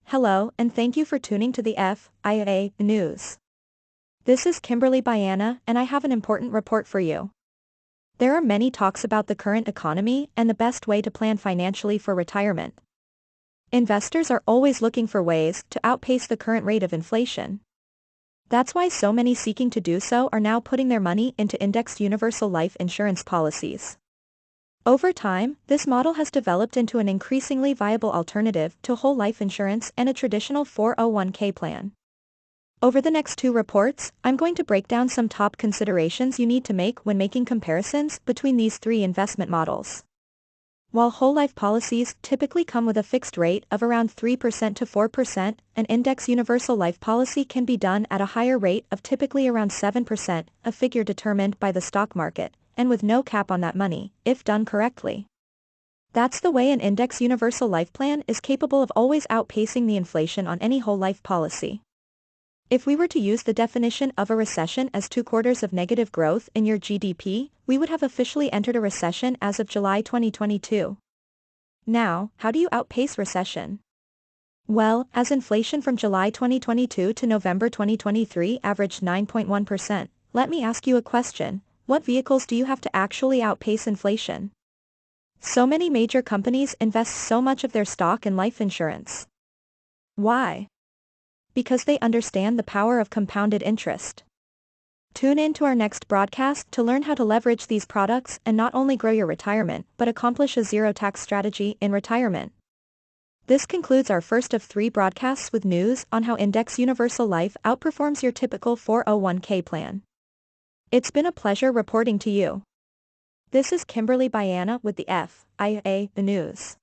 Hello, and thank you for tuning to the FIA News. This is Kimberly Biana, and I have an important report for you. There are many talks about the current economy and the best way to plan financially for retirement. Investors are always looking for ways to outpace the current rate of inflation. That's why so many seeking to do so are now putting their money into indexed universal life insurance policies. Over time, this model has developed into an increasingly viable alternative to whole life insurance and a traditional 401k plan. Over the next two reports, I'm going to break down some top considerations you need to make when making comparisons between these three investment models. While whole life policies typically come with a fixed rate of around 3% to 4%, an index universal life policy can be done at a higher rate of typically around 7%, a figure determined by the stock market, and with no cap on that money, if done correctly. That's the way an index universal life plan is capable of always outpacing the inflation on any whole life policy. If we were to use the definition of a recession as 2 quarters of negative growth in your GDP, we would have officially entered a recession as of July 2022. Now, how do you outpace recession? Well, as inflation from July 2022 to November 2023 averaged 9.1%, let me ask you a question: what vehicles do you have to actually outpace inflation? So many major companies invest so much of their stock in life insurance. Why? Because they understand the power of compounded interest. Tune in to our next broadcast to learn how to leverage these products and not only grow your retirement but accomplish a zero-tax strategy in retirement. This concludes our first of 3 broadcasts with news on how Index Universal Life outperforms your typical 401k plan. It's been a pleasure reporting to you. This is Kimberly Biana with the FIA News.